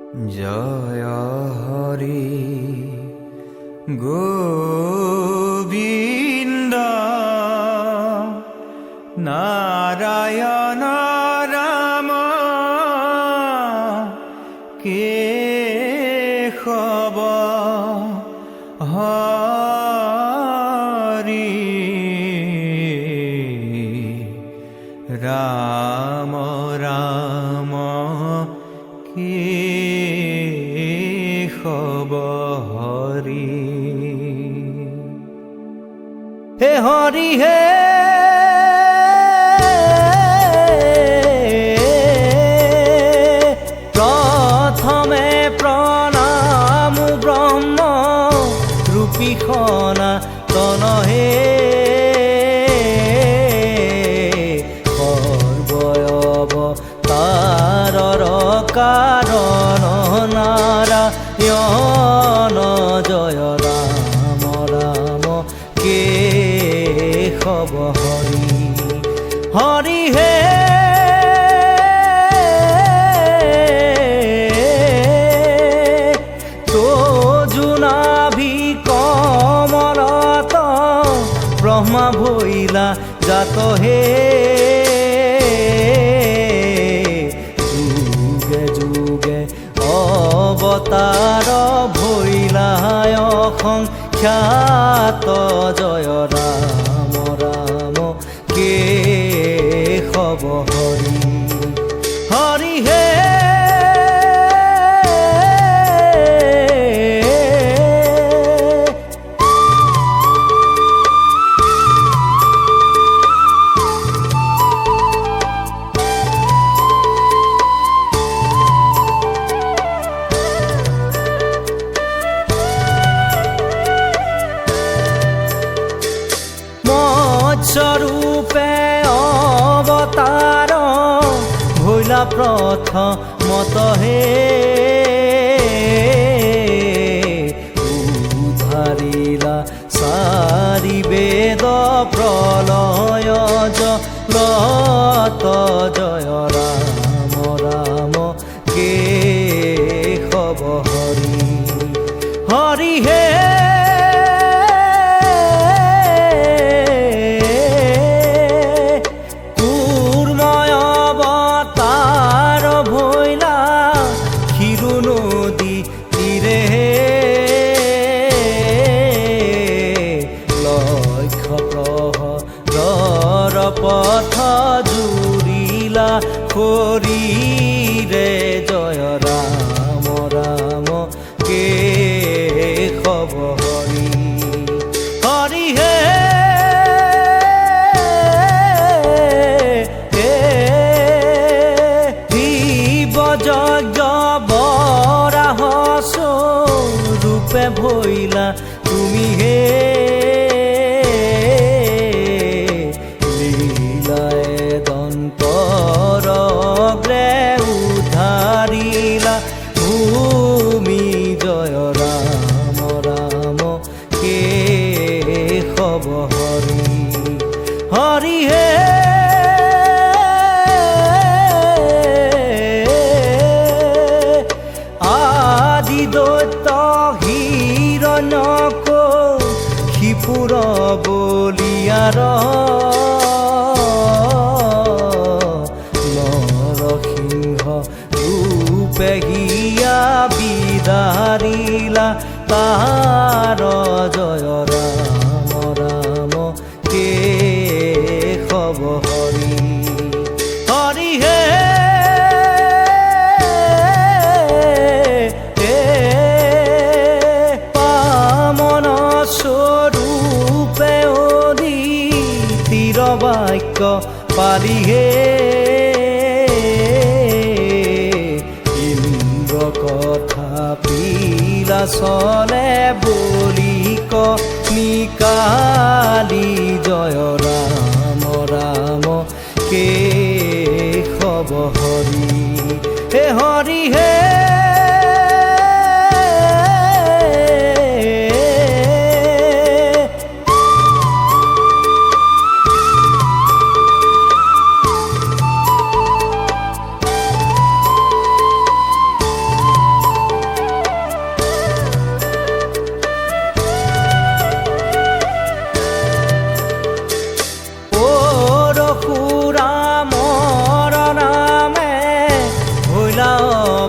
জয় হরি গোবিন্দ নারায়ণ রাম কেশব হরি রাম রাম কেশব হরি হে হরি হে প্রথমে প্রণাম ব্রহ্ম রূপী সনাতন হে সর্বয়বতারর কারণ নারায়ণ জয় রাম রাম কেশব হরি হরি হে তোজুনাভি কমলত ব্রহ্মা ভৈলা জাত হে যুগে যুগে অবতার ভৈলায় সংখ্যাত জয় রাম রাম কেশব হৰি হৰি হে স্বৰূপে অবতাৰ ভৈলা প্ৰথমত হে উদ্ধাৰিলা সাৰি বেদ প্ৰলয় জলত জয় ৰাম ৰাম কেশব হৰি হৰি হে পথ জুৰিলা হৰিৰে জয় ৰাম ৰাম কেশব হৰি হৰি হে শিৱ যজ্ঞ বৰাহ স্বৰূপে ভৈলা তুমি হে উদ্ধাৰিলা ভূমি জয় ৰাম ৰাম কেশব হৰি হৰি হে আদি দৈত্য হিৰণ্যক শিপুৰ বলিয়াৰ পেহিয়া বিদাৰিলা তাহাৰ জয় ৰাম ৰাম কেশব হৰি হৰি হে পামন স্বৰূপে অদিতিৰ বাক্য পালি হে কথা পিলা চলে বলি নিকালি জয় ৰাম ৰাম কেশব হৰি হে হৰি হে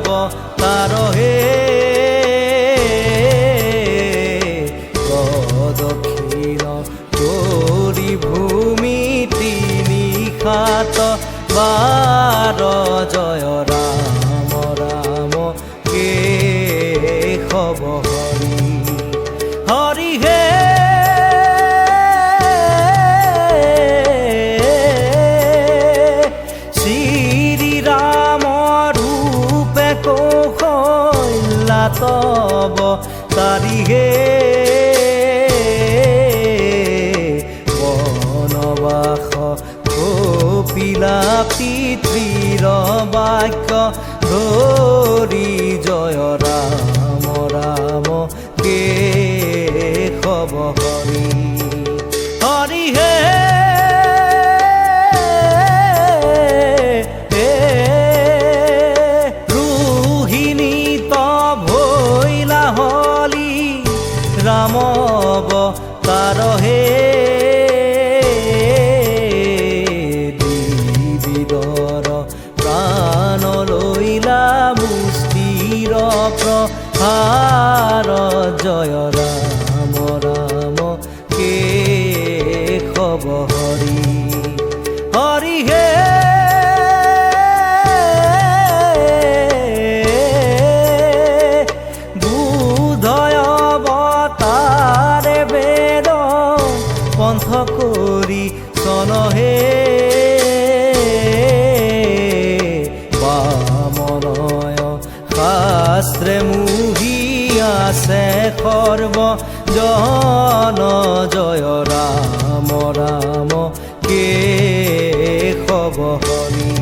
অবতাৰহে প্ৰদক্ষিণ কৰি ভূমি তিনিশাত বাৰ জয় ৰাম ৰাম কেশৱ হৰি হৰি হে তব তাৰিহে বনবাস কপিলা পিতৃৰ বাক্য ধৰি জয় ৰাম ৰাম কেশৱ হৰি হৰি হে ৰাম অবতাৰহে দিবিদৰ প্ৰাণ লৈলা মুষ্টিৰ প্ৰহাৰ জয় ৰাম ৰাম কেশৱ হৰি হৰি হে পন্থ কৰি চনহে বামনয় শাস্ত্ৰে মুহি আছে সৰ্ব জন জয় ৰাম ৰাম কেশৱ হৰি